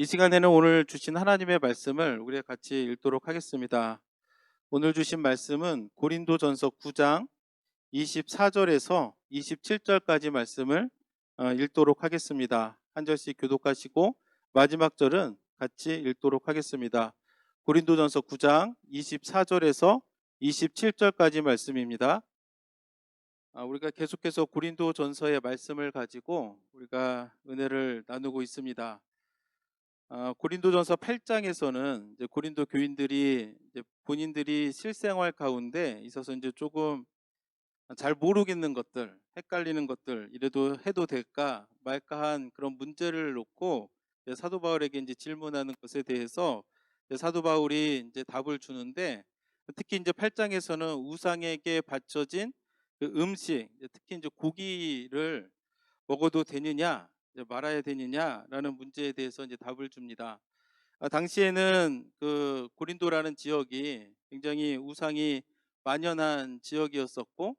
이 시간에는 오늘 주신 하나님의 말씀을 우리가 같이 읽도록 하겠습니다. 오늘 주신 말씀은 고린도전서 9장 24절에서 27절까지 말씀을 읽도록 하겠습니다. 한 절씩 교독하시고 마지막 절은 같이 읽도록 하겠습니다. 고린도전서 9장 24절에서 27절까지 말씀입니다. 우리가 계속해서 고린도전서의 말씀을 가지고 우리가 은혜를 나누고 있습니다. 고린도전서 8장에서는 이제 고린도 교인들이 이제 본인들이 실생활 가운데 있어서 이제 조금 잘 모르겠는 것들, 헷갈리는 것들, 이래도 해도 될까 말까 한 그런 문제를 놓고 이제 사도 바울에게 이제 질문하는 것에 대해서 이제 사도 바울이 이제 답을 주는데, 특히 이제 8장에서는 우상에게 바쳐진 그 음식, 특히 이제 고기를 먹어도 되느냐, 이제 말아야 되느냐라는 문제에 대해서 이제 답을 줍니다. 당시에는 그 고린도라는 지역이 굉장히 우상이 만연한 지역이었었고,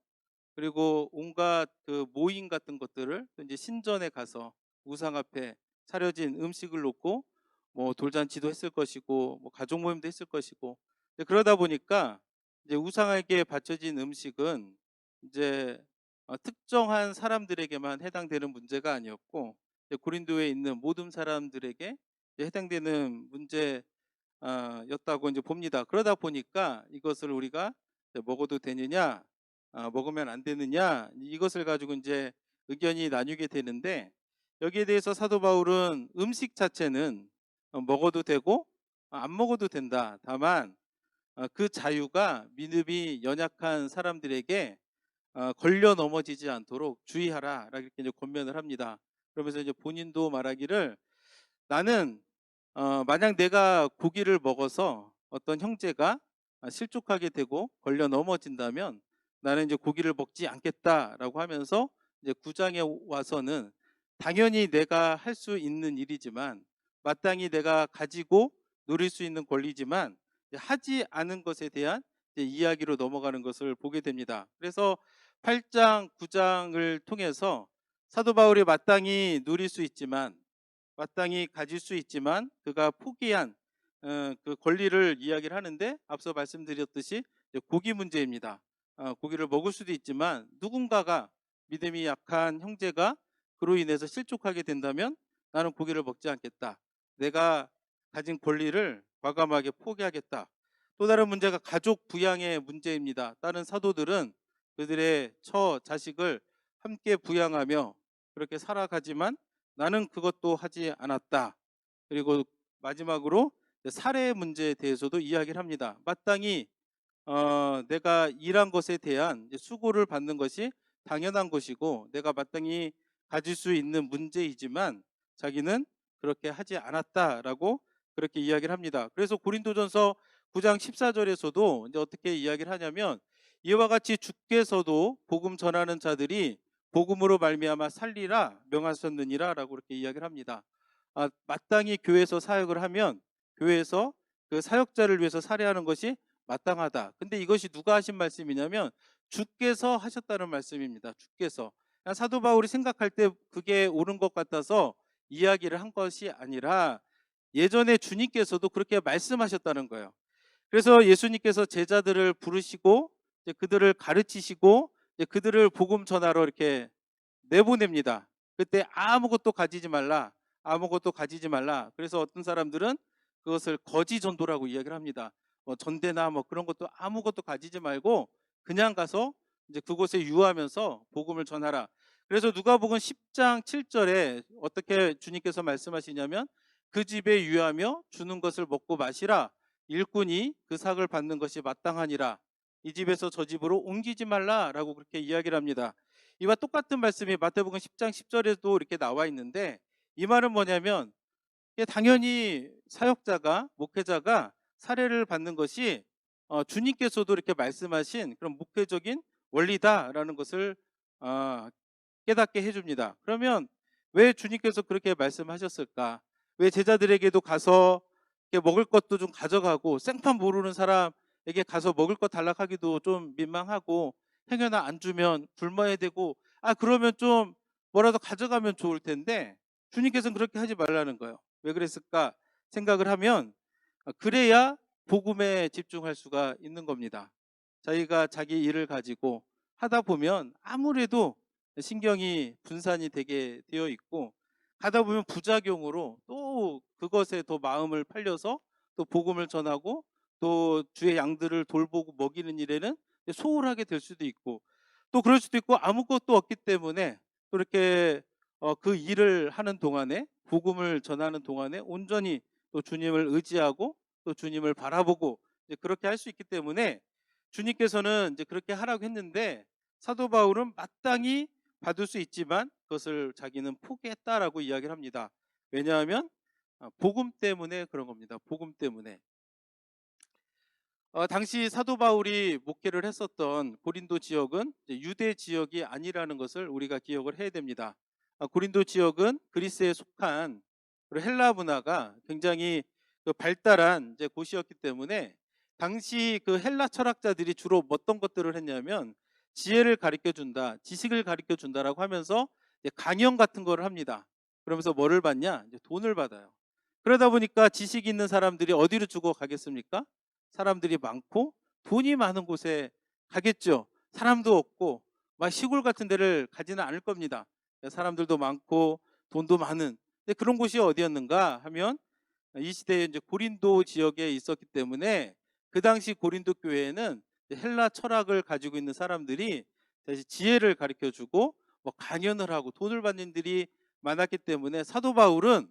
그리고 온갖 그 모임 같은 것들을 또 이제 신전에 가서 우상 앞에 차려진 음식을 놓고 뭐 돌잔치도 했을 것이고 뭐 가족 모임도 했을 것이고, 그러다 보니까 이제 우상에게 바쳐진 음식은 이제 특정한 사람들에게만 해당되는 문제가 아니었고, 이제 고린도에 있는 모든 사람들에게 이제 해당되는 문제였다고 이제 봅니다. 그러다 보니까 이것을 우리가 먹어도 되느냐, 먹으면 안 되느냐, 이것을 가지고 이제 의견이 나뉘게 되는데, 여기에 대해서 사도 바울은 음식 자체는 먹어도 되고 안 먹어도 된다. 다만 그 자유가 믿음이 연약한 사람들에게 걸려 넘어지지 않도록 주의하라, 이렇게 이제 권면을 합니다. 그러면서 이제 본인도 말하기를, 나는 만약 내가 고기를 먹어서 어떤 형제가 실족하게 되고 걸려 넘어진다면 나는 이제 고기를 먹지 않겠다라고 하면서, 이제 9장에 와서는 당연히 내가 할 수 있는 일이지만, 마땅히 내가 가지고 누릴 수 있는 권리지만 하지 않은 것에 대한 이제 이야기로 넘어가는 것을 보게 됩니다. 그래서 8장, 9장을 통해서 사도 바울이 마땅히 누릴 수 있지만, 마땅히 가질 수 있지만 그가 포기한 그 권리를 이야기를 하는데, 앞서 말씀드렸듯이 고기 문제입니다. 고기를 먹을 수도 있지만 누군가가, 믿음이 약한 형제가 그로 인해서 실족하게 된다면 나는 고기를 먹지 않겠다. 내가 가진 권리를 과감하게 포기하겠다. 또 다른 문제가 가족 부양의 문제입니다. 다른 사도들은 그들의 처 자식을 함께 부양하며 그렇게 살아가지만 나는 그것도 하지 않았다. 그리고 마지막으로 살해 문제에 대해서도 이야기를 합니다. 마땅히 내가 일한 것에 대한 수고를 받는 것이 당연한 것이고 내가 마땅히 가질 수 있는 문제이지만 자기는 그렇게 하지 않았다라고 그렇게 이야기를 합니다. 그래서 고린도전서 9장 14절에서도 이제 어떻게 이야기를 하냐면, 이와 같이 주께서도 복음 전하는 자들이 복음으로 말미암아 살리라 명하셨느니라라고 그렇게 이야기를 합니다. 마땅히 교회에서 사역을 하면 교회에서 그 사역자를 위해서 살해하는 것이 마땅하다. 근데 이것이 누가 하신 말씀이냐면 주께서 하셨다는 말씀입니다. 주께서. 사도 바울이 생각할 때 그게 옳은 것 같아서 이야기를 한 것이 아니라 예전에 주님께서도 그렇게 말씀하셨다는 거예요. 그래서 예수님께서 제자들을 부르시고 이제 그들을 가르치시고 이제 그들을 복음 전하러 이렇게 내보냅니다. 그때 아무것도 가지지 말라, 아무것도 가지지 말라. 그래서 어떤 사람들은 그것을 거지 전도라고 이야기를 합니다. 전대나 뭐 그런 것도 아무것도 가지지 말고 그냥 가서 이제 그곳에 유하면서 복음을 전하라. 그래서 누가복음 10장 7절에 어떻게 주님께서 말씀하시냐면, 그 집에 유하며 주는 것을 먹고 마시라. 일꾼이 그 삭을 받는 것이 마땅하니라. 이 집에서 저 집으로 옮기지 말라라고 그렇게 이야기를 합니다. 이와 똑같은 말씀이 마태복음 10장 10절에도 이렇게 나와 있는데, 이 말은 뭐냐면 당연히 사역자가, 목회자가 사례를 받는 것이 주님께서도 이렇게 말씀하신 그런 목회적인 원리다라는 것을 깨닫게 해줍니다. 그러면 왜 주님께서 그렇게 말씀하셨을까? 왜 제자들에게도 가서 먹을 것도 좀 가져가고, 생판 모르는 사람에게 가서 먹을 것 달라하기도 좀 민망하고, 행여나 안 주면 굶어야 되고, 그러면 좀 뭐라도 가져가면 좋을 텐데 주님께서는 그렇게 하지 말라는 거예요. 왜 그랬을까 생각을 하면 그래야 복음에 집중할 수가 있는 겁니다. 자기가 자기 일을 가지고 하다 보면 아무래도 신경이 분산이 되게 되어 있고 가다 보면 부작용으로 또 그것에 더 마음을 팔려서 또 복음을 전하고 또 주의 양들을 돌보고 먹이는 일에는 소홀하게 될 수도 있고 또 그럴 수도 있고 아무것도 없기 때문에 또 이렇게 그 일을 하는 동안에 복음을 전하는 동안에 온전히 또 주님을 의지하고 또 주님을 바라보고 이제 그렇게 할 수 있기 때문에 주님께서는 이제 그렇게 하라고 했는데 사도 바울은 마땅히 받을 수 있지만 그것을 자기는 포기했다라고 이야기를 합니다. 왜냐하면 복음 때문에 그런 겁니다. 복음 때문에. 당시 사도 바울이 목회를 했었던 고린도 지역은 이제 유대 지역이 아니라는 것을 우리가 기억을 해야 됩니다. 고린도 지역은 그리스에 속한 그리고 헬라 문화가 굉장히 그 발달한 이제 곳이었기 때문에 당시 그 헬라 철학자들이 주로 어떤 것들을 했냐면 지혜를 가르쳐 준다, 지식을 가르쳐 준다라고 하면서 이제 강연 같은 거를 합니다. 그러면서 뭐를 받냐? 이제 돈을 받아요. 그러다 보니까 지식 있는 사람들이 어디로 주고 가겠습니까? 사람들이 많고 돈이 많은 곳에 가겠죠. 사람도 없고 막 시골 같은 데를 가지는 않을 겁니다. 사람들도 많고 돈도 많은 그런 곳이 어디였는가 하면 이 시대에 이제 고린도 지역에 있었기 때문에 그 당시 고린도 교회에는 헬라 철학을 가지고 있는 사람들이 다시 지혜를 가르쳐 주고 뭐 강연을 하고 돈을 받는 일이 많았기 때문에 사도 바울은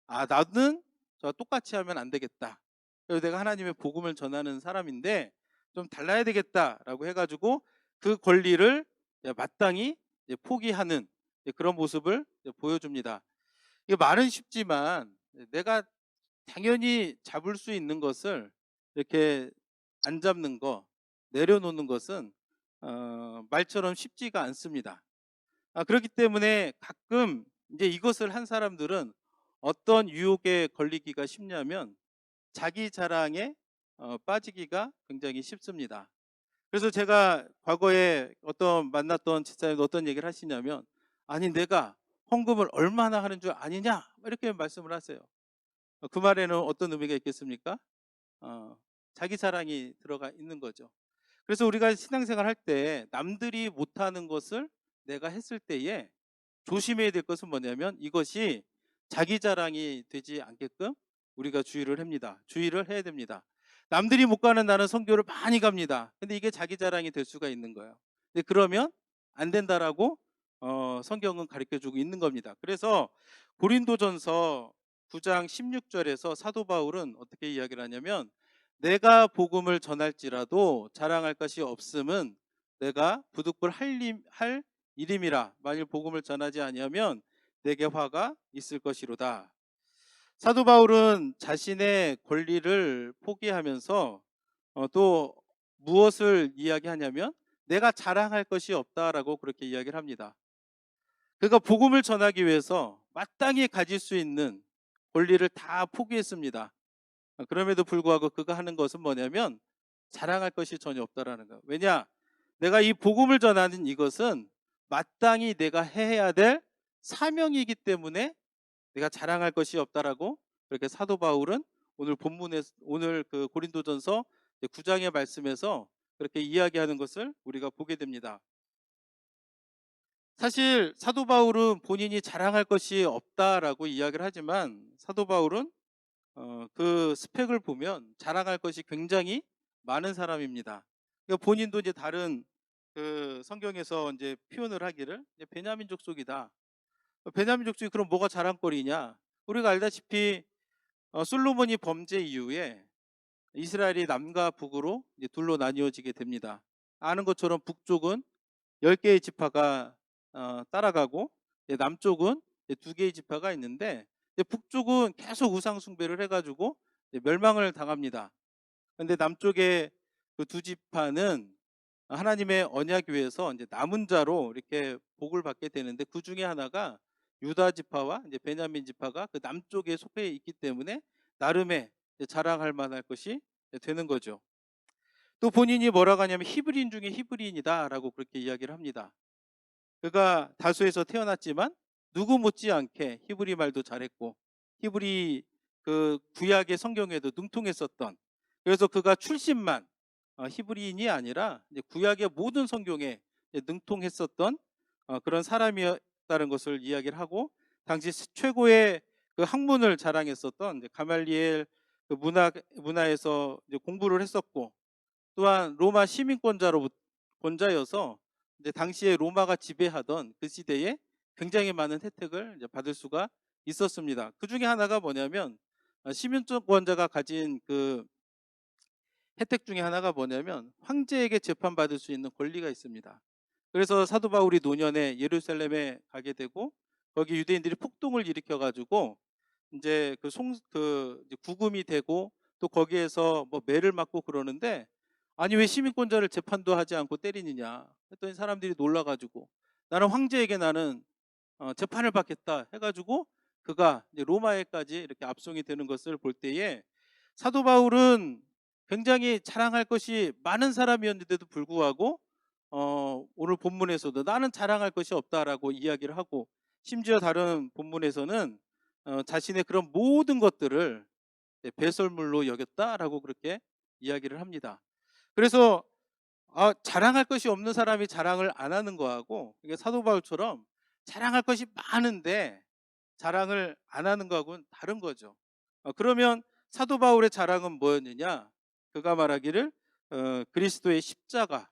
나는 저 똑같이 하면 안 되겠다. 그래서 내가 하나님의 복음을 전하는 사람인데 좀 달라야 되겠다라고 해가지고 그 권리를 마땅히 포기하는 그런 모습을 보여줍니다. 이게 말은 쉽지만 내가 당연히 잡을 수 있는 것을 이렇게 안 잡는 거, 내려놓는 것은 말처럼 쉽지가 않습니다. 그렇기 때문에 가끔 이제 이것을 한 사람들은 어떤 유혹에 걸리기가 쉽냐면 자기 자랑에 빠지기가 굉장히 쉽습니다. 그래서 제가 과거에 만났던 집사님도 어떤 얘기를 하시냐면 아니 내가 헌금을 얼마나 하는 줄 아니냐 이렇게 말씀을 하세요. 그 말에는 어떤 의미가 있겠습니까? 자기 자랑이 들어가 있는 거죠. 그래서 우리가 신앙생활 할 때 남들이 못하는 것을 내가 했을 때에 조심해야 될 것은 뭐냐면 이것이 자기 자랑이 되지 않게끔 우리가 주의를 해야 됩니다. 남들이 못 가는 나는 선교를 많이 갑니다. 근데 이게 자기 자랑이 될 수가 있는 거예요. 근데 그러면 안 된다라고 성경은 가르쳐 주고 있는 겁니다. 그래서 고린도전서 9장 16절에서 사도 바울은 어떻게 이야기를 하냐면 내가 복음을 전할지라도 자랑할 것이 없음은 내가 부득불 할 일임이라 만일 복음을 전하지 아니하면 내게 화가 있을 것이로다. 사도 바울은 자신의 권리를 포기하면서 또 무엇을 이야기하냐면 내가 자랑할 것이 없다라고 그렇게 이야기를 합니다. 그러니까 복음을 전하기 위해서 마땅히 가질 수 있는 권리를 다 포기했습니다. 그럼에도 불구하고 그가 하는 것은 뭐냐면 자랑할 것이 전혀 없다라는 거예요. 왜냐? 내가 이 복음을 전하는 이것은 마땅히 내가 해야 될 사명이기 때문에 내가 자랑할 것이 없다라고 그렇게 사도 바울은 오늘 그 고린도전서 9장의 말씀에서 그렇게 이야기하는 것을 우리가 보게 됩니다. 사실 사도 바울은 본인이 자랑할 것이 없다라고 이야기를 하지만 사도 바울은 그 스펙을 보면 자랑할 것이 굉장히 많은 사람입니다. 그러니까 본인도 이제 다른 그 성경에서 이제 표현을 하기를 이제 베냐민 족속이다. 베냐민 족속이 그럼 뭐가 자랑거리냐? 우리가 알다시피 솔로몬이 범죄 이후에 이스라엘이 남과 북으로 이제 둘로 나뉘어지게 됩니다. 아는 것처럼 북쪽은 10개의 지파가 따라가고 남쪽은 2개의 지파가 있는데 북쪽은 계속 우상 숭배를 해가지고 멸망을 당합니다. 그런데 남쪽의 그 두 지파는 하나님의 언약 위에서 이제 남은 자로 이렇게 복을 받게 되는데 그 중에 하나가 유다 지파와 이제 베냐민 지파가 그 남쪽에 속해 있기 때문에 나름의 자랑할 만할 것이 되는 거죠. 또 본인이 뭐라고 하냐면 히브리인 중에 히브리인이다라고 그렇게 이야기를 합니다. 그가 다소에서 태어났지만 누구 못지않게 히브리 말도 잘했고 히브리 그 구약의 성경에도 능통했었던, 그래서 그가 출신만 히브리인이 아니라 이제 구약의 모든 성경에 이제 능통했었던 그런 사람이었다는 것을 이야기를 하고, 당시 최고의 그 학문을 자랑했었던 이제 가말리엘 그 문화에서 이제 공부를 했었고, 또한 로마 권자여서 이제 당시에 로마가 지배하던 그 시대에 굉장히 많은 혜택을 이제 받을 수가 있었습니다. 그 중에 하나가 뭐냐면 시민권자가 가진 그 혜택 중에 하나가 뭐냐면 황제에게 재판받을 수 있는 권리가 있습니다. 그래서 사도 바울이 노년에 예루살렘에 가게 되고, 거기 유대인들이 폭동을 일으켜 가지고 이제 이제 구금이 되고, 또 거기에서 뭐 매를 맞고 그러는데, 아니 왜 시민권자를 재판도 하지 않고 때리느냐 했더니 사람들이 놀라 가지고, 나는 황제에게 나는 재판을 받겠다 해가지고 그가 이제 로마에까지 이렇게 압송이 되는 것을 볼 때에, 사도 바울은 굉장히 자랑할 것이 많은 사람이었는데도 불구하고 오늘 본문에서도 나는 자랑할 것이 없다라고 이야기를 하고, 심지어 다른 본문에서는 자신의 그런 모든 것들을 배설물로 여겼다라고 그렇게 이야기를 합니다. 그래서 자랑할 것이 없는 사람이 자랑을 안 하는 거하고, 이게 사도 바울처럼 자랑할 것이 많은데 자랑을 안 하는 거하고는 다른 거죠. 그러면 사도 바울의 자랑은 뭐였느냐? 그가 말하기를 그리스도의 십자가,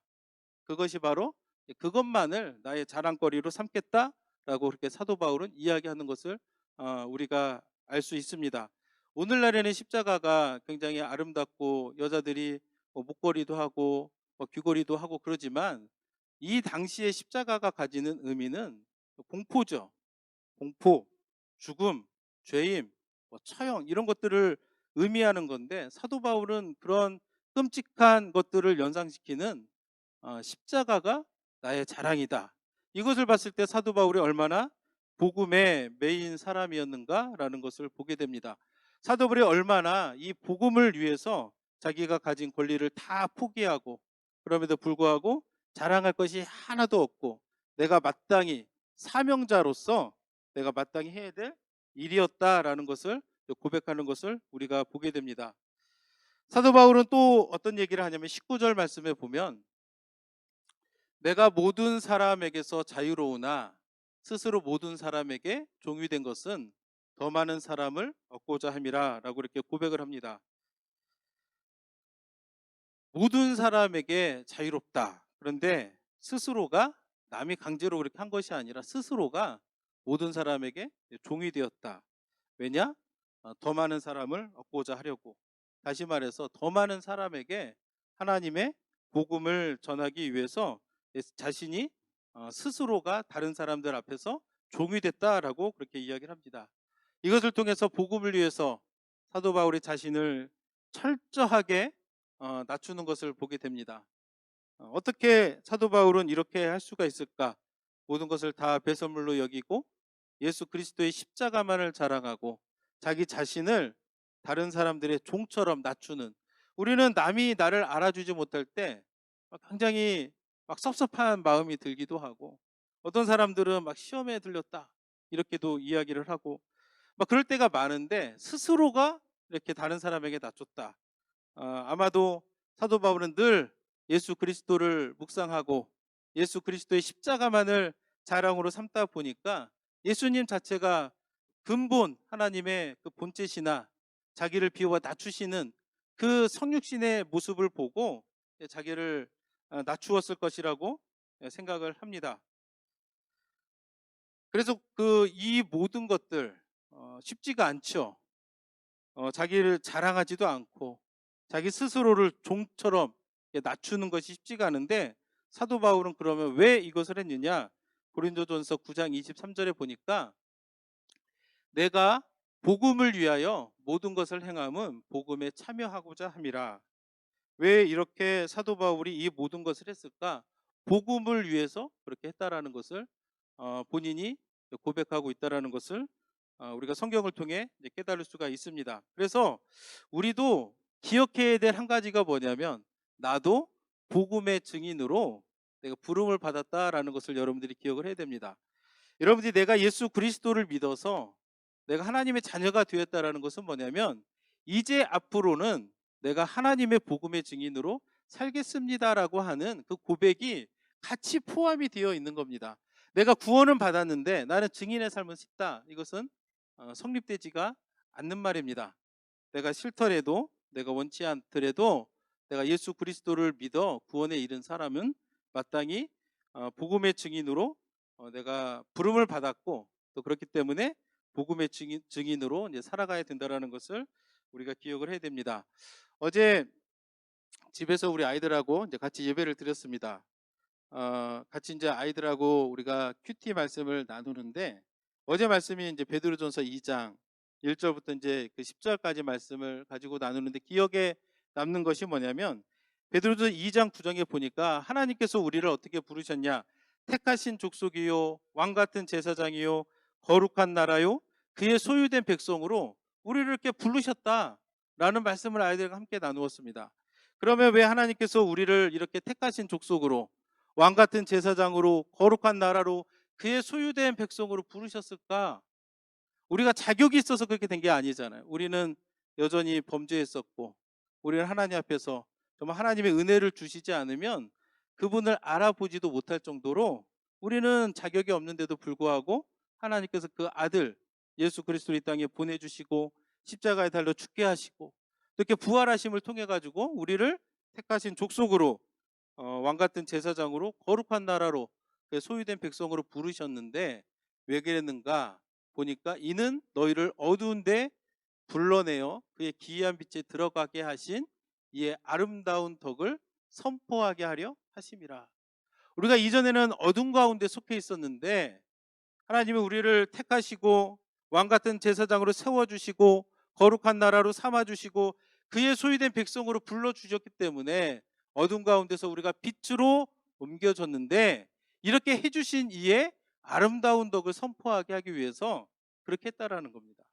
그것이 바로 그것만을 나의 자랑거리로 삼겠다라고 그렇게 사도 바울은 이야기하는 것을 우리가 알 수 있습니다. 오늘날에는 십자가가 굉장히 아름답고 여자들이 뭐 목걸이도 하고 뭐 귀걸이도 하고 그러지만, 이 당시의 십자가가 가지는 의미는 공포죠. 공포, 죽음, 죄임, 뭐 처형, 이런 것들을 의미하는 건데, 사도 바울은 그런 끔찍한 것들을 연상시키는 십자가가 나의 자랑이다, 이것을 봤을 때 사도 바울이 얼마나 복음에 매인 사람이었는가라는 것을 보게 됩니다. 사도 바울이 얼마나 이 복음을 위해서 자기가 가진 권리를 다 포기하고, 그럼에도 불구하고 자랑할 것이 하나도 없고, 내가 마땅히 사명자로서 내가 마땅히 해야 될 일이었다라는 것을 고백하는 것을 우리가 보게 됩니다. 사도 바울은 또 어떤 얘기를 하냐면 19절 말씀에 보면, 내가 모든 사람에게서 자유로우나 스스로 모든 사람에게 종이 된 것은 더 많은 사람을 얻고자 함이라 라고 이렇게 고백을 합니다. 모든 사람에게 자유롭다. 그런데 스스로가, 남이 강제로 그렇게 한 것이 아니라 스스로가 모든 사람에게 종이 되었다. 왜냐? 더 많은 사람을 얻고자 하려고. 다시 말해서 더 많은 사람에게 하나님의 복음을 전하기 위해서 자신이 스스로가 다른 사람들 앞에서 종이 됐다라고 그렇게 이야기를 합니다. 이것을 통해서 복음을 위해서 사도 바울이 자신을 철저하게 낮추는 것을 보게 됩니다. 어떻게 사도 바울은 이렇게 할 수가 있을까? 모든 것을 다 배설물로 여기고 예수 그리스도의 십자가만을 자랑하고 자기 자신을 다른 사람들의 종처럼 낮추는, 우리는 남이 나를 알아주지 못할 때 굉장히 막 섭섭한 마음이 들기도 하고, 어떤 사람들은 막 시험에 들렸다 이렇게도 이야기를 하고 막 그럴 때가 많은데, 스스로가 이렇게 다른 사람에게 낮췄다. 아마도 사도 바울은 늘 예수 그리스도를 묵상하고 예수 그리스도의 십자가만을 자랑으로 삼다 보니까, 예수님 자체가 근본 하나님의 그 본체시나 자기를 비워 낮추시는 그 성육신의 모습을 보고 자기를 낮추었을 것이라고 생각을 합니다. 그래서 이 모든 것들 쉽지가 않죠. 자기를 자랑하지도 않고 자기 스스로를 종처럼 낮추는 것이 쉽지가 않은데, 사도 바울은 그러면 왜 이것을 했느냐? 고린도전서 9장 23절에 보니까, 내가 복음을 위하여 모든 것을 행함은 복음에 참여하고자 함이라. 왜 이렇게 사도 바울이 이 모든 것을 했을까? 복음을 위해서 그렇게 했다라는 것을 본인이 고백하고 있다라는 것을 우리가 성경을 통해 깨달을 수가 있습니다. 그래서 우리도 기억해야 될 한 가지가 뭐냐면, 나도 복음의 증인으로 내가 부름을 받았다라는 것을 여러분들이 기억을 해야 됩니다. 여러분들이 내가 예수 그리스도를 믿어서 내가 하나님의 자녀가 되었다라는 것은 뭐냐면 이제 앞으로는 내가 하나님의 복음의 증인으로 살겠습니다라고 하는 그 고백이 같이 포함이 되어 있는 겁니다. 내가 구원은 받았는데 나는 증인의 삶은 싫다. 이것은 성립되지가 않는 말입니다. 내가 싫더라도, 내가 원치 않더라도 내가 예수 그리스도를 믿어 구원에 이른 사람은 마땅히 복음의 증인으로 내가 부름을 받았고, 또 그렇기 때문에 복음의 증인으로 이제 살아가야 된다라는 것을 우리가 기억을 해야 됩니다. 어제 집에서 우리 아이들하고 이제 같이 예배를 드렸습니다. 같이 이제 아이들하고 우리가 큐티 말씀을 나누는데, 어제 말씀이 이제 베드로전서 2장 1절부터 이제 그 10절까지 말씀을 가지고 나누는데, 기억에 남는 것이 뭐냐면 베드로전서 2장 9장에 보니까 하나님께서 우리를 어떻게 부르셨냐, 택하신 족속이요 왕 같은 제사장이요 거룩한 나라요 그의 소유된 백성으로 우리를 이렇게 부르셨다라는 말씀을 아이들과 함께 나누었습니다. 그러면 왜 하나님께서 우리를 이렇게 택하신 족속으로, 왕 같은 제사장으로, 거룩한 나라로, 그의 소유된 백성으로 부르셨을까? 우리가 자격이 있어서 그렇게 된 게 아니잖아요. 우리는 여전히 범죄했었고, 우리는 하나님 앞에서 정말 하나님의 은혜를 주시지 않으면 그분을 알아보지도 못할 정도로 우리는 자격이 없는데도 불구하고 하나님께서 그 아들 예수 그리스도를 이 땅에 보내주시고 십자가에 달려 죽게 하시고, 이렇게 부활하심을 통해 가지고 우리를 택하신 족속으로, 왕 같은 제사장으로, 거룩한 나라로, 소유된 백성으로 부르셨는데 왜 그랬는가 보니까 이는 너희를 어두운데 불러내어 그의 기이한 빛에 들어가게 하신 이의 아름다운 덕을 선포하게 하려 하심이라. 우리가 이전에는 어둠 가운데 속해 있었는데 하나님이 우리를 택하시고 왕 같은 제사장으로 세워주시고 거룩한 나라로 삼아주시고 그의 소유된 백성으로 불러주셨기 때문에 어둠 가운데서 우리가 빛으로 옮겨졌는데, 이렇게 해주신 이의 아름다운 덕을 선포하게 하기 위해서 그렇게 했다라는 겁니다.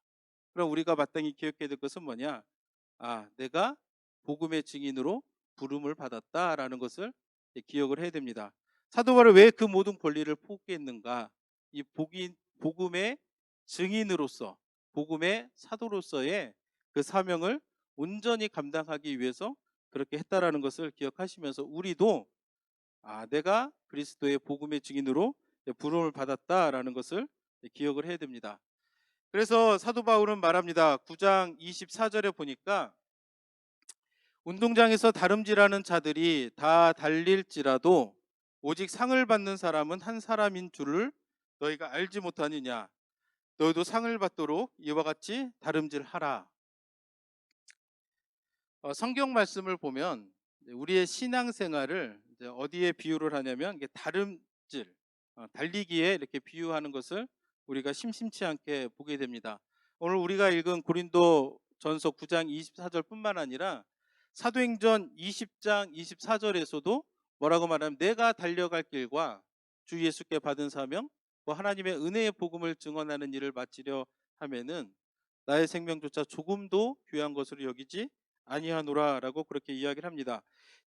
그럼 우리가 마땅히 기억해야 될 것은 뭐냐? 내가 복음의 증인으로 부름을 받았다라는 것을 기억을 해야 됩니다. 사도 바울이 왜 그 모든 권리를 포기했는가? 이 복음의 증인으로서, 복음의 사도로서의 그 사명을 온전히 감당하기 위해서 그렇게 했다라는 것을 기억하시면서 우리도 내가 그리스도의 복음의 증인으로 부름을 받았다라는 것을 기억을 해야 됩니다. 그래서 사도 바울은 말합니다. 9장 24절에 보니까 운동장에서 다름질하는 자들이 다 달릴지라도 오직 상을 받는 사람은 한 사람인 줄을 너희가 알지 못하느냐. 너희도 상을 받도록 이와 같이 다름질하라. 성경 말씀을 보면 우리의 신앙생활을 어디에 비유를 하냐면 다름질, 달리기에 이렇게 비유하는 것을 우리가 심심치 않게 보게 됩니다. 오늘 우리가 읽은 고린도 전서 9장 24절뿐만 아니라 사도행전 20장 24절에서도 뭐라고 말하면 내가 달려갈 길과 주 예수께 받은 사명, 하나님의 은혜의 복음을 증언하는 일을 마치려 하면은 나의 생명조차 조금도 귀한 것으로 여기지 아니하노라라고 그렇게 이야기를 합니다.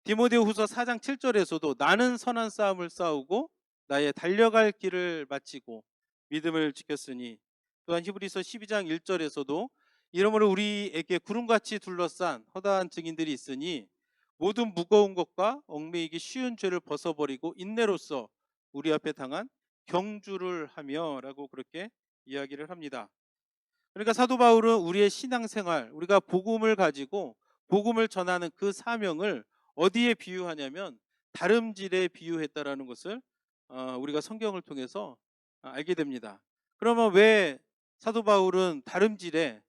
디모데후서 4장 7절에서도 나는 선한 싸움을 싸우고 나의 달려갈 길을 마치고 믿음을 지켰으니, 또한 히브리서 12장 1절에서도 이러므로 우리에게 구름같이 둘러싼 허다한 증인들이 있으니 모든 무거운 것과 얽매이기 쉬운 죄를 벗어버리고 인내로써 우리 앞에 당한 경주를 하며라고 그렇게 이야기를 합니다. 그러니까 사도 바울은 우리의 신앙생활, 우리가 복음을 가지고 복음을 전하는 그 사명을 어디에 비유하냐면 다름질에 비유했다라는 것을 우리가 성경을 통해서 알게 됩니다. 그러면 왜 사도 바울은 다름질에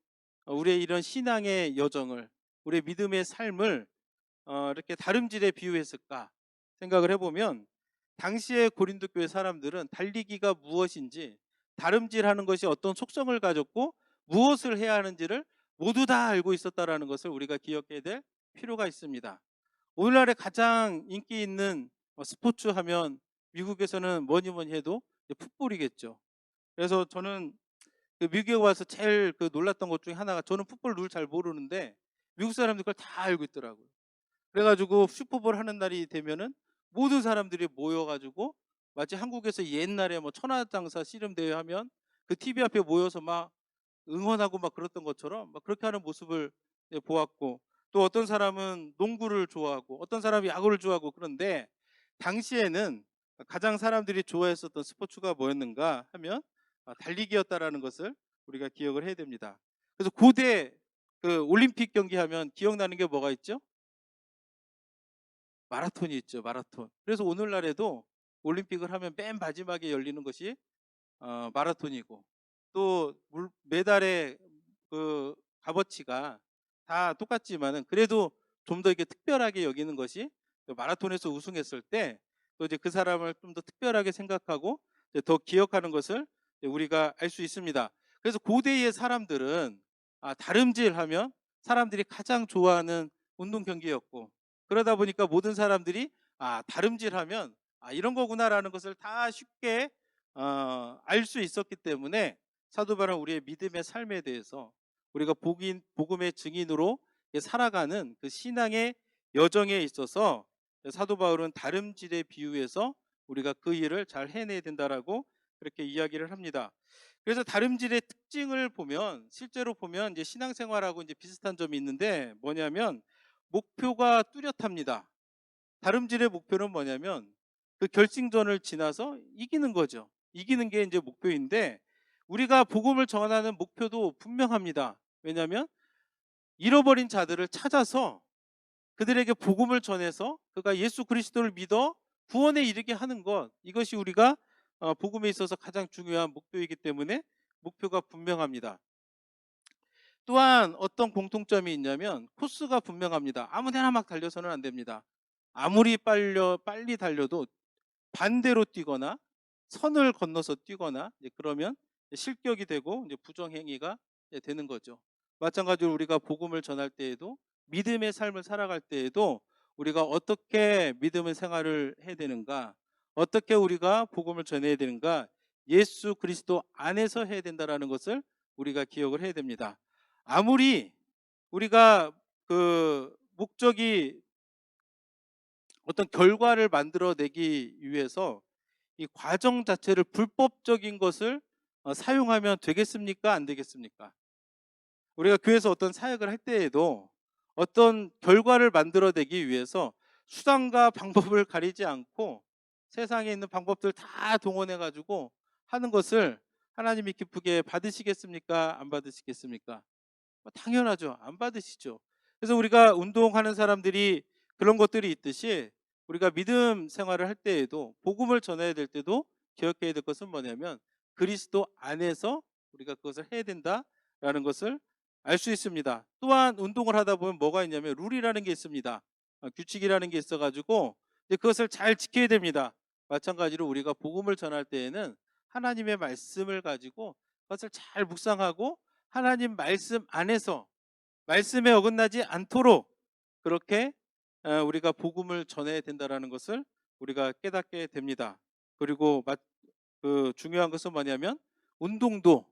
우리의 이런 신앙의 여정을, 우리의 믿음의 삶을 이렇게 다름질에 비유했을까 생각을 해보면, 당시의 고린도 교회 사람들은 달리기가 무엇인지, 다름질하는 것이 어떤 속성을 가졌고 무엇을 해야 하는지를 모두 다 알고 있었다라는 것을 우리가 기억해야 될 필요가 있습니다. 오늘날에 가장 인기 있는 스포츠 하면 미국에서는 뭐니 해도 풋볼이겠죠. 그래서 저는 그 미국에 와서 제일 놀랐던 것 중에 하나가, 저는 풋볼 룰 잘 모르는데 미국 사람들 그걸 다 알고 있더라고요. 그래가지고 슈퍼볼 하는 날이 되면은 모든 사람들이 모여가지고 마치 한국에서 옛날에 천하장사 씨름대회 하면 그 TV 앞에 모여서 막 응원하고 막 그랬던 것처럼 막 그렇게 하는 모습을 보았고, 또 어떤 사람은 농구를 좋아하고 어떤 사람이 야구를 좋아하고, 그런데 당시에는 가장 사람들이 좋아했었던 스포츠가 뭐였는가 하면 달리기였다라는 것을 우리가 기억을 해야 됩니다. 그래서 고대 그 올림픽 경기하면 기억나는 게 뭐가 있죠? 마라톤이 있죠, 마라톤. 그래서 오늘날에도 올림픽을 하면 맨 마지막에 열리는 것이 마라톤이고, 또 메달의 그 값어치가 다 똑같지만은 그래도 좀 더 이렇게 특별하게 여기는 것이 마라톤에서 우승했을 때 또 이제 그 사람을 좀 더 특별하게 생각하고 이제 더 기억하는 것을 우리가 알 수 있습니다. 그래서 고대의 사람들은 다름질하면 사람들이 가장 좋아하는 운동 경기였고, 그러다 보니까 모든 사람들이 다름질하면 이런 거구나라는 것을 다 쉽게 알 수 있었기 때문에 사도 바울은 우리의 믿음의 삶에 대해서 우리가 복음의 증인으로 살아가는 그 신앙의 여정에 있어서 사도 바울은 다름질에 비유해서 우리가 그 일을 잘 해내야 된다라고 그렇게 이야기를 합니다. 그래서 다름질의 특징을 보면, 실제로 보면 이제 신앙생활하고 이제 비슷한 점이 있는데, 뭐냐면 목표가 뚜렷합니다. 다름질의 목표는 뭐냐면 그 결승전을 지나서 이기는 거죠. 이기는 게 이제 목표인데, 우리가 복음을 전하는 목표도 분명합니다. 왜냐하면 잃어버린 자들을 찾아서 그들에게 복음을 전해서 그가 예수 그리스도를 믿어 구원에 이르게 하는 것, 이것이 우리가 복음에 있어서 가장 중요한 목표이기 때문에 목표가 분명합니다. 또한 어떤 공통점이 있냐면 코스가 분명합니다. 아무데나 막 달려서는 안 됩니다. 아무리 빨리 달려도 반대로 뛰거나 선을 건너서 뛰거나 그러면 실격이 되고 이제 부정행위가 되는 거죠. 마찬가지로 우리가 복음을 전할 때에도, 믿음의 삶을 살아갈 때에도 우리가 어떻게 믿음의 생활을 해야 되는가, 어떻게 우리가 복음을 전해야 되는가, 예수 그리스도 안에서 해야 된다라는 것을 우리가 기억을 해야 됩니다. 아무리 우리가 그 목적이 어떤 결과를 만들어내기 위해서 이 과정 자체를 불법적인 것을 사용하면 되겠습니까? 안 되겠습니까? 우리가 교회에서 어떤 사역을 할 때에도 어떤 결과를 만들어내기 위해서 수단과 방법을 가리지 않고 세상에 있는 방법들 다 동원해 가지고 하는 것을 하나님이 기쁘게 받으시겠습니까? 안 받으시겠습니까? 당연하죠. 안 받으시죠. 그래서 우리가 운동하는 사람들이 그런 것들이 있듯이 우리가 믿음 생활을 할 때에도, 복음을 전해야 될 때도 기억해야 될 것은 뭐냐면 그리스도 안에서 우리가 그것을 해야 된다라는 것을 알 수 있습니다. 또한 운동을 하다 보면 뭐가 있냐면 룰이라는 게 있습니다. 규칙이라는 게 있어가지고 그것을 잘 지켜야 됩니다. 마찬가지로 우리가 복음을 전할 때에는 하나님의 말씀을 가지고 그것을 잘 묵상하고 하나님 말씀 안에서 말씀에 어긋나지 않도록 그렇게 우리가 복음을 전해야 된다라는 것을 우리가 깨닫게 됩니다. 그리고 그 중요한 것은 뭐냐면 운동도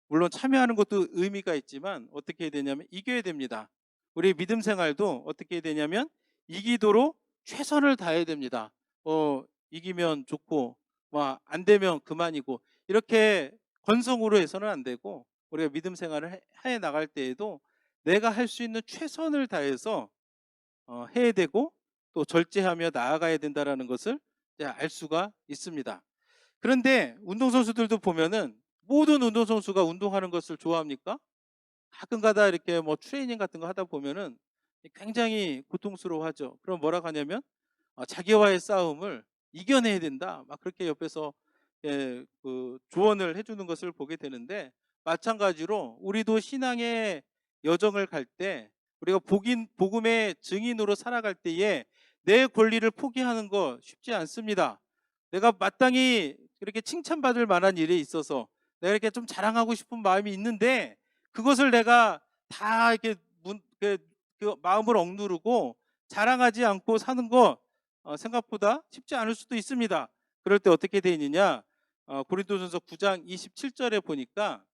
물론 참여하는 것도 의미가 있지만 어떻게 해야 되냐면 이겨야 됩니다. 우리 믿음 생활도 어떻게 해야 되냐면 이기도록 최선을 다해야 됩니다. 이기면 좋고 안 되면 그만이고, 이렇게 건성으로 해서는 안 되고, 우리가 믿음 생활을 해 나갈 때에도 내가 할 수 있는 최선을 다해서 해야 되고 또 절제하며 나아가야 된다라는 것을 알 수가 있습니다. 그런데 운동선수들도 보면은 모든 운동선수가 운동하는 것을 좋아합니까? 가끔가다 이렇게 뭐 트레이닝 같은 거 하다 보면은 굉장히 고통스러워하죠. 그럼 뭐라고 하냐면 자기와의 싸움을 이겨내야 된다, 막 그렇게 옆에서 그 조언을 해주는 것을 보게 되는데, 마찬가지로 우리도 신앙의 여정을 갈 때, 우리가 복음의 증인으로 살아갈 때에 내 권리를 포기하는 거 쉽지 않습니다. 내가 마땅히 이렇게 칭찬받을 만한 일에 있어서 내가 이렇게 좀 자랑하고 싶은 마음이 있는데, 그것을 내가 다 이렇게 그 마음을 억누르고 자랑하지 않고 사는 거 생각보다 쉽지 않을 수도 있습니다. 그럴 때 어떻게 되어 있느냐? 고린도전서 9장 27절에 보니까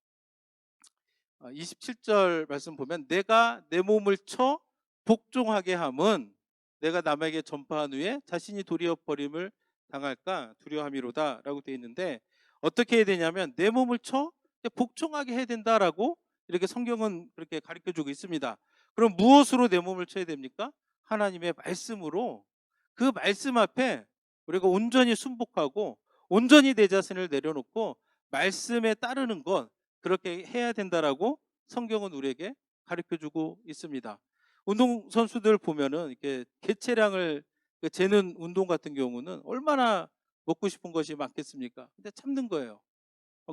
27절 말씀 보면, 내가 내 몸을 쳐 복종하게 함은 내가 남에게 전파한 후에 자신이 도리어 버림을 당할까 두려함이로다 라고 되어 있는데, 어떻게 해야 되냐면 내 몸을 쳐 복종하게 해야 된다라고 이렇게 성경은 그렇게 가르쳐주고 있습니다. 그럼 무엇으로 내 몸을 쳐야 됩니까? 하나님의 말씀으로. 그 말씀 앞에 우리가 온전히 순복하고 온전히 내 자신을 내려놓고 말씀에 따르는 것, 그렇게 해야 된다라고 성경은 우리에게 가르쳐주고 있습니다. 운동선수들 보면은 이렇게 개체량을 재는 운동 같은 경우는 얼마나 먹고 싶은 것이 많겠습니까? 근데 참는 거예요.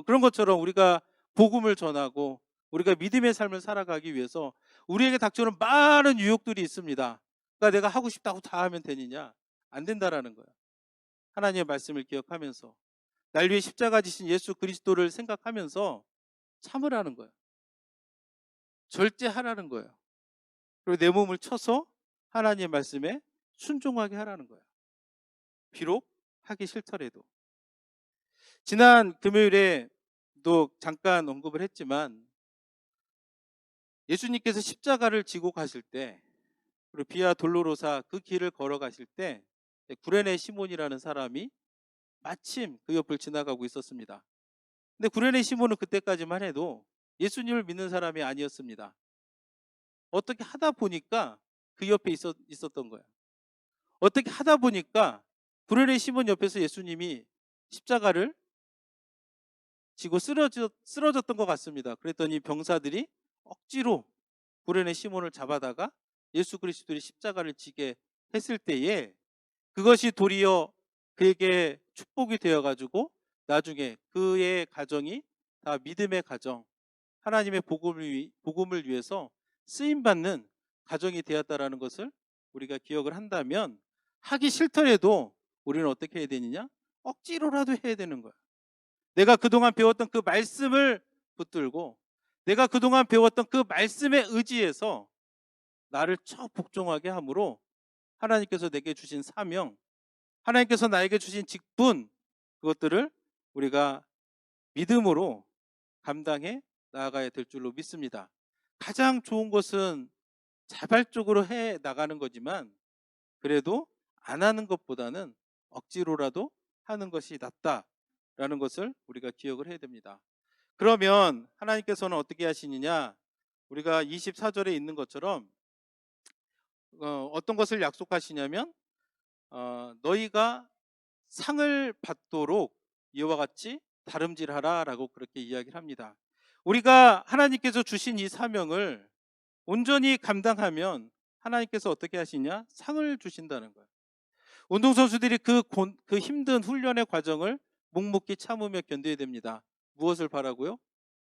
그런 것처럼 우리가 복음을 전하고 우리가 믿음의 삶을 살아가기 위해서 우리에게 닥쳐오는 많은 유혹들이 있습니다. 그러니까 내가 하고 싶다고 다 하면 되느냐? 안 된다라는 거예요. 하나님의 말씀을 기억하면서 날 위해 십자가 지신 예수 그리스도를 생각하면서 참으라는 거예요. 절제하라는 거예요. 그리고 내 몸을 쳐서 하나님의 말씀에 순종하게 하라는 거예요. 비록 하기 싫더라도. 지난 금요일에도 잠깐 언급을 했지만 예수님께서 십자가를 지고 가실 때, 그리고 비아 돌로로사 그 길을 걸어가실 때 구레네 시몬이라는 사람이 마침 그 옆을 지나가고 있었습니다. 근데 구레네 시몬은 그때까지만 해도 예수님을 믿는 사람이 아니었습니다. 어떻게 하다 보니까 그 옆에 있었던 거예요. 어떻게 하다 보니까 구레네 시몬 옆에서 예수님이 십자가를 지고 쓰러졌던 것 같습니다. 그랬더니 병사들이 억지로 구레네 시몬을 잡아다가 예수 그리스도의 십자가를 지게 했을 때에 그것이 도리어 그에게 축복이 되어가지고 나중에 그의 가정이 다 믿음의 가정, 하나님의 복음을 위해서 쓰임받는 가정이 되었다라는 것을 우리가 기억을 한다면, 하기 싫더라도 우리는 어떻게 해야 되느냐? 억지로라도 해야 되는 거야. 내가 그동안 배웠던 그 말씀을 붙들고 내가 그동안 배웠던 그 말씀에 의지해서 나를 복종하게 함으로 하나님께서 내게 주신 사명, 하나님께서 나에게 주신 직분, 그것들을 우리가 믿음으로 감당해 나아가야 될 줄로 믿습니다. 가장 좋은 것은 자발적으로 해 나가는 거지만 그래도 안 하는 것보다는 억지로라도 하는 것이 낫다라는 것을 우리가 기억을 해야 됩니다. 그러면 하나님께서는 어떻게 하시느냐? 우리가 24절에 있는 것처럼 어떤 것을 약속하시냐면 너희가 상을 받도록 이와 같이 다름질하라라고 그렇게 이야기를 합니다. 우리가 하나님께서 주신 이 사명을 온전히 감당하면 하나님께서 어떻게 하시냐? 상을 주신다는 거예요. 운동선수들이 그 힘든 훈련의 과정을 묵묵히 참으며 견뎌야 됩니다. 무엇을 바라고요?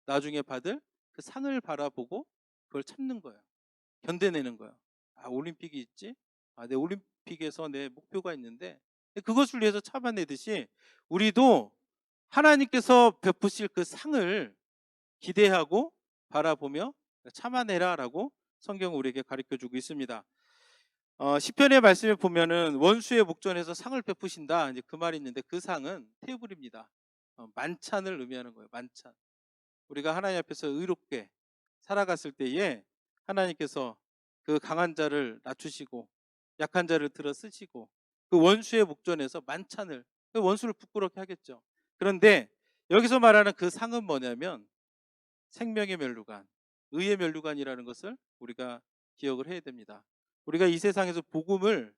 나중에 받을 그 상을 바라보고 그걸 참는 거예요. 견뎌내는 거예요. 아, 올림픽이 있지? 아, 내 올림픽에서 내 목표가 있는데 그것을 위해서 참아내듯이 우리도 하나님께서 베푸실 그 상을 기대하고 바라보며 참아내라라고 성경은 우리에게 가르쳐주고 있습니다. 시편의 말씀에 보면은 원수의 목전에서 상을 베푸신다, 이제 그 말이 있는데 그 상은 테이블입니다. 만찬을 의미하는 거예요. 만찬. 우리가 하나님 앞에서 의롭게 살아갔을 때에 하나님께서 그 강한 자를 낮추시고 약한 자를 들어 쓰시고 그 원수의 목전에서 만찬을, 그 원수를 부끄럽게 하겠죠. 그런데 여기서 말하는 그 상은 뭐냐면 생명의 면류관, 의의 면류관이라는 것을 우리가 기억을 해야 됩니다. 우리가 이 세상에서 복음의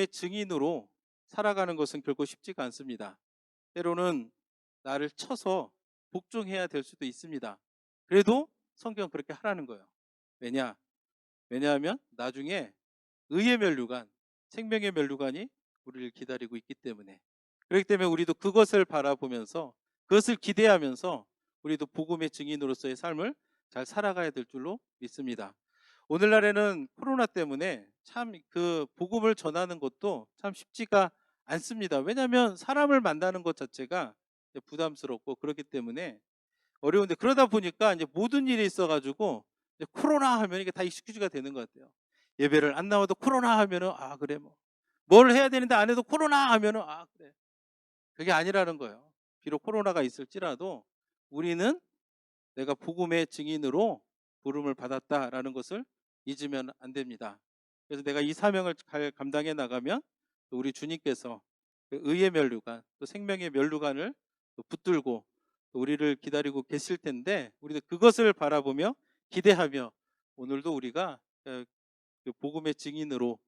증인으로 살아가는 것은 결코 쉽지가 않습니다. 때로는 나를 쳐서 복종해야 될 수도 있습니다. 그래도 성경은 그렇게 하라는 거예요. 왜냐하면 나중에 의의 면류관, 생명의 면류관이 우리를 기다리고 있기 때문에. 그렇기 때문에 우리도 그것을 바라보면서 그것을 기대하면서 우리도 복음의 증인으로서의 삶을 잘 살아가야 될 줄로 믿습니다. 오늘날에는 코로나 때문에 참 그 복음을 전하는 것도 참 쉽지가 않습니다. 왜냐하면 사람을 만나는 것 자체가 부담스럽고 그렇기 때문에 어려운데, 그러다 보니까 이제 모든 일이 있어가지고 이제 코로나 하면 이게 다 익스큐즈가 되는 것 같아요. 예배를 안 나와도 코로나 하면은 아 그래 뭘 해야 되는데 안 해도 코로나 하면은 아 그래. 그게 아니라는 거예요. 비록 코로나가 있을지라도 우리는 내가 복음의 증인으로 부름을 받았다라는 것을 잊으면 안 됩니다. 그래서 내가 이 사명을 잘 감당해 나가면 우리 주님께서 그 의의 면류관, 또 생명의 면류관을 또 붙들고 우리를 기다리고 계실 텐데 우리도 그것을 바라보며 기대하며 오늘도 우리가 그 복음의 증인으로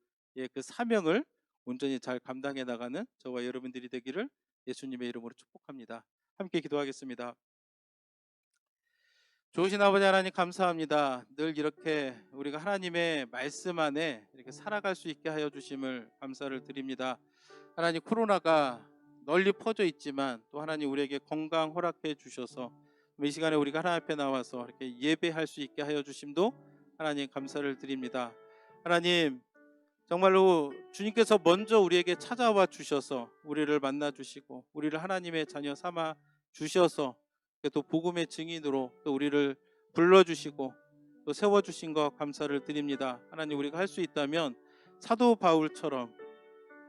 그 사명을 온전히 잘 감당해 나가는 저와 여러분들이 되기를 예수님의 이름으로 축복합니다. 함께 기도하겠습니다. 좋으신 아버지 하나님 감사합니다. 늘 이렇게 우리가 하나님의 말씀 안에 이렇게 살아갈 수 있게 하여 주심을 감사를 드립니다. 하나님, 코로나가 널리 퍼져 있지만 또 하나님 우리에게 건강 허락해 주셔서 이 시간에 우리가 하나님 앞에 나와서 이렇게 예배할 수 있게 하여 주심도 하나님 감사를 드립니다. 하나님, 정말로 주님께서 먼저 우리에게 찾아와 주셔서 우리를 만나 주시고 우리를 하나님의 자녀 삼아 주셔서 또 복음의 증인으로 또 우리를 불러주시고 또 세워주신 것 감사를 드립니다. 하나님, 우리가 할 수 있다면 사도 바울처럼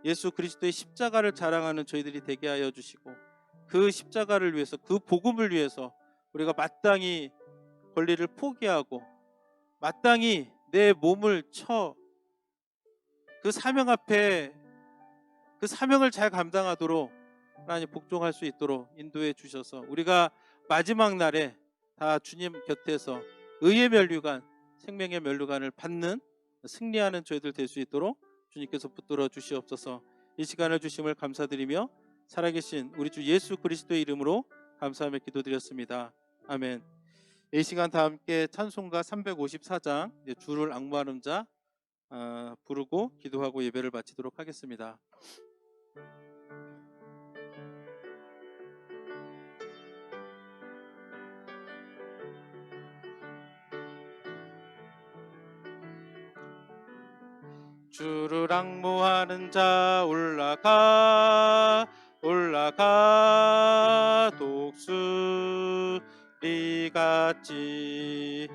예수 그리스도의 십자가를 자랑하는 저희들이 되게 하여 주시고 그 십자가를 위해서, 그 복음을 위해서 우리가 마땅히 권리를 포기하고 마땅히 내 몸을 쳐 그 사명 앞에 그 사명을 잘 감당하도록 하나님 복종할 수 있도록 인도해 주셔서 우리가 마지막 날에 다 주님 곁에서 의의 면류관, 생명의 면류관을 받는 승리하는 저희들 될 수 있도록 주님께서 붙들어 주시옵소서. 이 시간을 주심을 감사드리며 살아계신 우리 주 예수 그리스도의 이름으로 감사하며 기도드렸습니다. 아멘. 이 시간 다 함께 찬송가 354장 주를 앙모하는 자 부르고 기도하고 예배를 마치도록 하겠습니다. 주를 앙모하는 자 올라가 올라가 독수리같이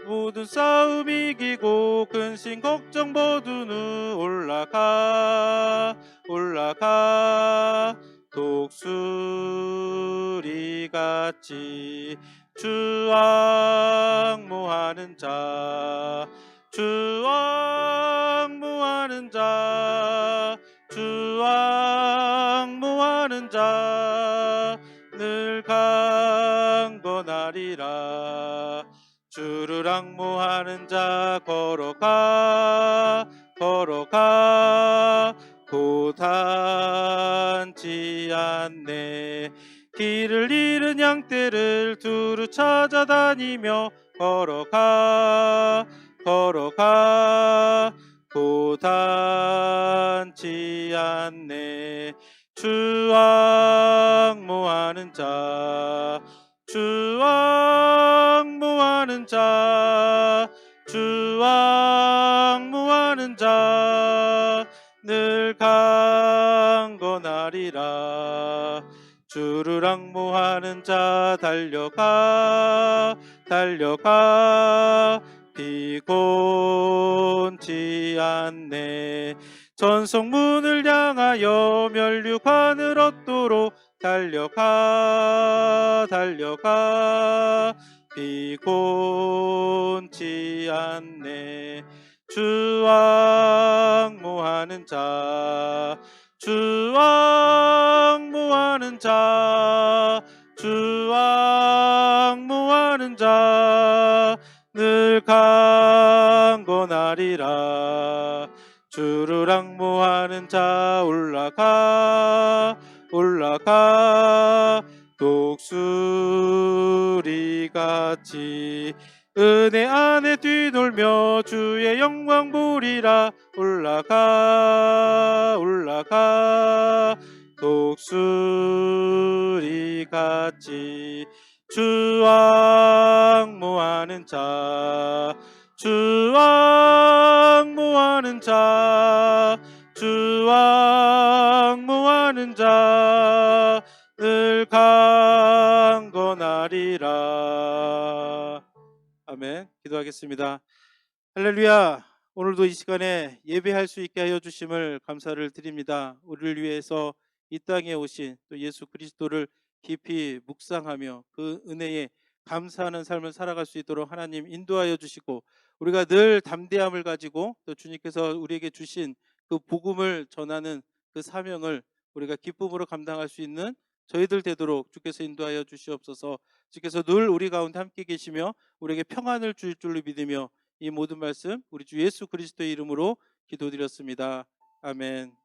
모든 싸움 이기고 근심 걱정 모두는 올라가 올라가 독수리같이 주 앙모하는 자 주 앙모하는 자 주 앙모하는 자 늘 강건하리라. 주를 앙모하는 자 걸어가 걸어가 고단치 않네. 길을 잃은 양떼를 두루 찾아다니며 걸어가 걸어가 고단치 않네. 주 앙모하는 자 주 앙모하는 자 주 앙모하는 자 늘 강건하리라. 주를 앙모하는 자 달려가 달려가 피곤치 않네. 전성문을 향하여 면류관을 얻도록 달려가 달려가 피곤치 않네. 주 앙모하는 자 주 앙모하는 자 주 앙모하는 자 늘 강건하리라. 주를 앙모하는 자 올라가 올라가 독수리같이 은혜 안에 뛰놀며 주의 영광 보리라. 올라가 올라가 독수리같이 주 앙모하는 자 주 앙모하는 자 주 앙모하는 자 늘 강건하리라. 아멘. 기도하겠습니다. 할렐루야. 오늘도 이 시간에 예배할 수 있게 하여 주심을 감사를 드립니다. 우리를 위해서 이 땅에 오신 또 예수 그리스도를 깊이 묵상하며 그 은혜에 감사하는 삶을 살아갈 수 있도록 하나님 인도하여 주시고 우리가 늘 담대함을 가지고 또 주님께서 우리에게 주신 그 복음을 전하는 그 사명을 우리가 기쁨으로 감당할 수 있는 저희들 되도록 주께서 인도하여 주시옵소서. 주께서 늘 우리 가운데 함께 계시며 우리에게 평안을 주실 줄로 믿으며 이 모든 말씀 우리 주 예수 그리스도의 이름으로 기도드렸습니다. 아멘.